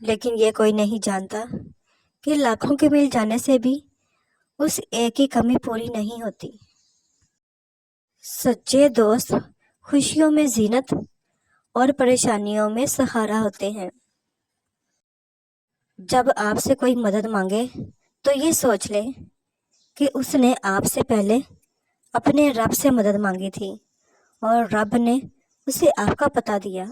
لیکن یہ کوئی نہیں جانتا کہ لاکھوں کے مل جانے سے بھی اس ایک کی کمی پوری نہیں ہوتی۔ سچے دوست خوشیوں میں زینت اور پریشانیوں میں سہارا ہوتے ہیں۔ جب آپ سے کوئی مدد مانگے تو یہ سوچ لیں کہ اس نے آپ سے پہلے اپنے رب سے مدد مانگی تھی اور رب نے اسے آپ کا پتہ دیا۔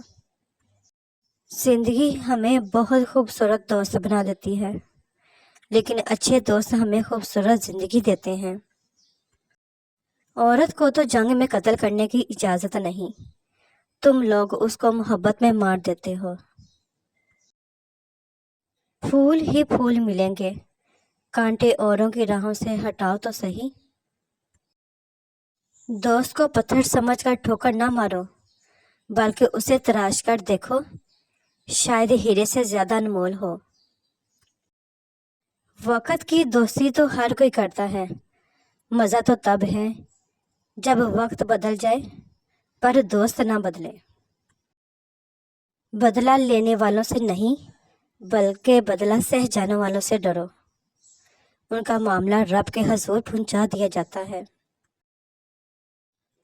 زندگی ہمیں بہت خوبصورت دوست بنا دیتی ہے، لیکن اچھے دوست ہمیں خوبصورت زندگی دیتے ہیں۔ عورت کو تو جنگ میں قتل کرنے کی اجازت نہیں، تم لوگ اس کو محبت میں مار دیتے ہو۔ پھول ہی پھول ملیں گے، کانٹے اوروں کی راہوں سے ہٹاؤ تو صحیح۔ دوست کو پتھر سمجھ کر ٹھوکر نہ مارو، بلکہ اسے تراش کر دیکھو، شاید ہیرے سے زیادہ انمول ہو۔ وقت کی دوستی تو ہر کوئی کرتا ہے، مزہ تو تب ہے جب وقت بدل جائے پر دوست نہ بدلے۔ بدلہ لینے والوں سے نہیں بلکہ بدلہ سہ جانے والوں سے ڈرو، ان کا معاملہ رب کے حضور پہنچا دیا جاتا ہے۔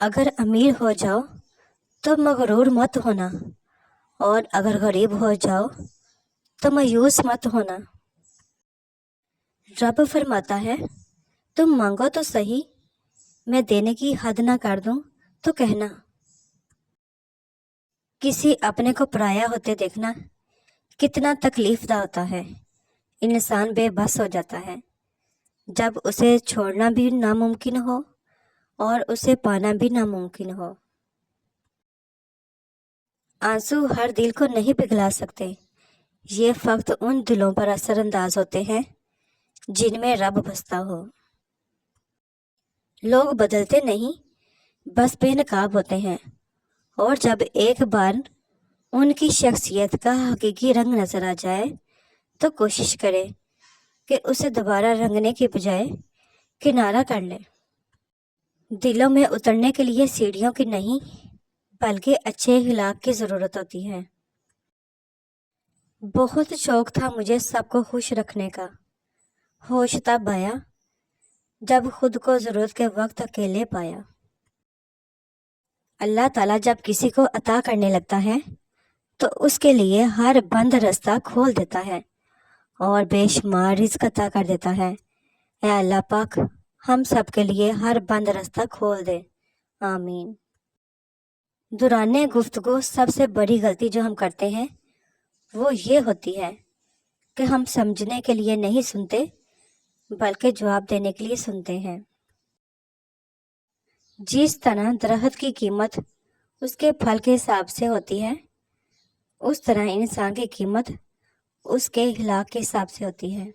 اگر امیر ہو جاؤ تو مغرور مت ہونا، اور اگر غریب ہو جاؤ تو مایوس مت ہونا۔ رب فرماتا ہے، تم مانگو تو صحیح، میں دینے کی حد نہ کر دوں تو کہنا۔ کسی اپنے کو پرایا ہوتے دیکھنا کتنا تکلیف دہ ہوتا ہے، انسان بے بس ہو جاتا ہے جب اسے چھوڑنا بھی ناممکن ہو اور اسے پانا بھی ناممکن ہو۔ آنسو ہر دل کو نہیں پگھلا سکتے، یہ فقط ان دلوں پر اثر انداز ہوتے ہیں جن میں رب بستا ہو۔ لوگ بدلتے نہیں، بس بے نقاب ہوتے ہیں، اور جب ایک بار ان کی شخصیت کا حقیقی رنگ نظر آ جائے تو کوشش کرے کہ اسے دوبارہ رنگنے کے بجائے کنارہ کر لے۔ دلوں میں اترنے کے لیے سیڑھیوں کی نہیں بلکہ اچھے اخلاق کی ضرورت ہوتی ہے۔ بہت شوق تھا مجھے سب کو خوش رکھنے کا، ہوش تب آیا جب خود کو ضرورت کے وقت اکیلے پایا۔ اللہ تعالیٰ جب کسی کو عطا کرنے لگتا ہے تو اس کے لیے ہر بند رستہ کھول دیتا ہے اور بے شمار رزق عطا کر دیتا ہے۔ اے اللہ پاک، ہم سب کے لیے ہر بند رستہ کھول دے، آمین۔ دوران گفتگو سب سے بڑی غلطی جو ہم کرتے ہیں وہ یہ ہوتی ہے کہ ہم سمجھنے کے لیے نہیں سنتے بلکہ جواب دینے کے لیے سنتے ہیں۔ جس طرح درخت کی قیمت اس کے پھل کے حساب سے ہوتی ہے، اس طرح انسان کی قیمت اس کے اخلاق کے حساب سے ہوتی ہے۔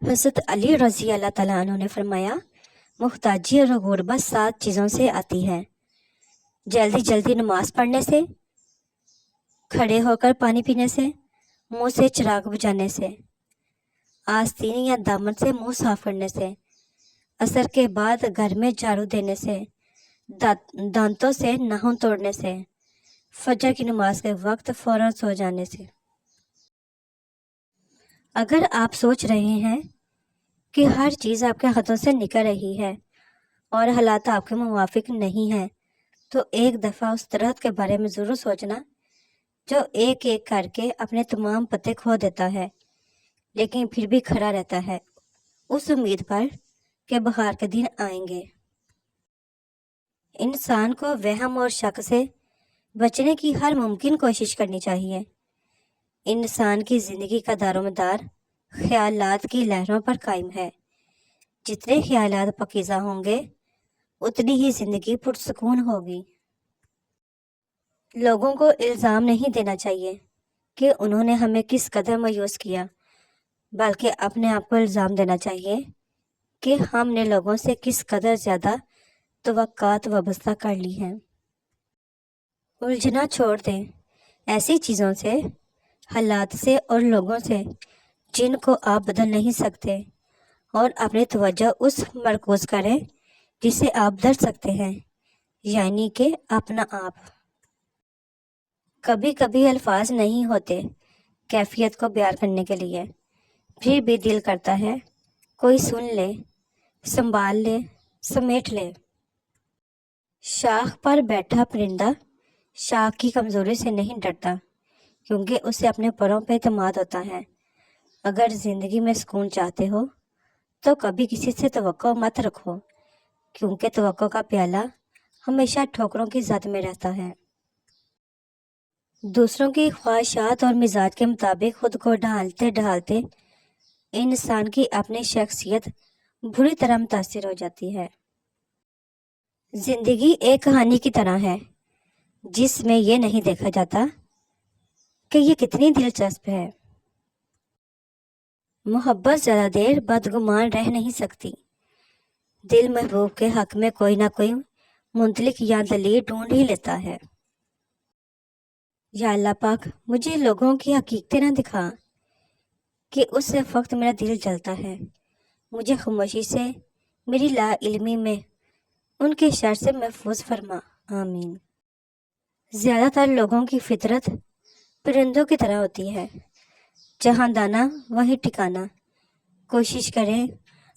حضرت علی رضی اللہ تعالیٰ عنہ نے فرمایا، محتاجی اور غربت 7 چیزوں سے آتی ہے: جلدی جلدی نماز پڑھنے سے، کھڑے ہو کر پانی پینے سے، منہ سے چراغ بجھانے سے، آستین یا دامن سے منہ صاف کرنے سے، عصر کے بعد گھر میں جھاڑو دینے سے، دانتوں سے ناخن توڑنے سے، فجر کی نماز کے وقت فوراً سو جانے سے۔ اگر آپ سوچ رہے ہیں کہ ہر چیز آپ کے ہاتھوں سے نکل رہی ہے اور حالات آپ کے موافق نہیں ہیں تو ایک دفعہ اس درخت کے بارے میں ضرور سوچنا جو ایک ایک کر کے اپنے تمام پتے کھو دیتا ہے لیکن پھر بھی کھڑا رہتا ہے اس امید پر کہ بہار کے دن آئیں گے۔ انسان کو وہم اور شک سے بچنے کی ہر ممکن کوشش کرنی چاہیے۔ انسان کی زندگی کا دار و مدار خیالات کی لہروں پر قائم ہے۔ جتنے خیالات پاکیزہ ہوں گے اتنی ہی زندگی پرسکون ہوگی۔ لوگوں کو الزام نہیں دینا چاہیے کہ انہوں نے ہمیں کس قدر مایوس کیا، بلکہ اپنے آپ کو الزام دینا چاہیے کہ ہم نے لوگوں سے کس قدر زیادہ توقعات وابستہ کر لی ہیں۔ الجھنا چھوڑ دیں ایسی چیزوں سے، حالات سے اور لوگوں سے جن کو آپ بدل نہیں سکتے، اور اپنی توجہ اس مرکوز کریں جسے آپ بدل سکتے ہیں، یعنی کہ اپنا آپ۔ کبھی کبھی الفاظ نہیں ہوتے کیفیت کو بیان کرنے کے لیے، پھر بھی دل کرتا ہے کوئی سن لے، سنبھال لے، سمیٹ لے۔ شاخ پر بیٹھا پرندہ شاخ کی کمزوری سے نہیں ڈرتا، کیونکہ اسے اپنے پروں پہ اعتماد ہوتا ہے۔ اگر زندگی میں سکون چاہتے ہو تو کبھی کسی سے توقع مت رکھو، کیونکہ توقع کا پیالہ ہمیشہ ٹھوکروں کی زد میں رہتا ہے۔ دوسروں کی خواہشات اور مزاج کے مطابق خود کو ڈھالتے ڈھالتے انسان کی اپنی شخصیت بری طرح متاثر ہو جاتی ہے۔ زندگی ایک کہانی کی طرح ہے جس میں یہ نہیں دیکھا جاتا کہ یہ کتنی دلچسپ ہے۔ محبت زیادہ دیر بدگمان رہ نہیں سکتی، دل محبوب کے حق میں کوئی نہ کوئی منطلق یا دلیل ڈھونڈ ہی لیتا ہے۔ یا اللہ پاک مجھے لوگوں کی حقیقتیں نہ دکھا کہ اس سے وقت میرا دل جلتا ہے، مجھے خاموشی سے میری لا علمی میں ان کے شر سے محفوظ فرما، آمین۔ زیادہ تر لوگوں کی فطرت پرندوں کی طرح ہوتی ہے، جہاں دانا وہیں ٹھکانا۔ کوشش کریں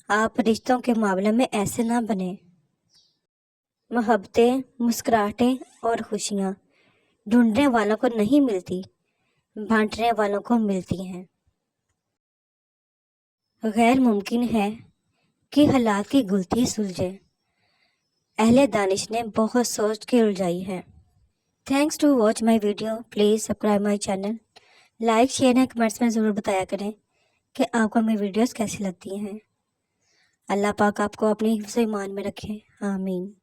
آپ رشتوں کے معاملے میں ایسے نہ بنیں۔ محبتیں، مسکراہٹیں اور خوشیاں ڈھونڈنے والوں کو نہیں ملتی، بانٹنے والوں کو ملتی ہیں۔ غیر ممکن ہے کہ حالات کی گلتی سلجھے، اہل دانش نے بہت سوچ کے الجھائی ہے۔ Thanks to watch my video, please subscribe my channel, like share and comments میں ضرور بتایا کریں کہ آپ کو میری ویڈیوز کیسی لگتی ہیں۔ اللہ پاک آپ کو اپنی حفظ و ایمان میں رکھے، آمین۔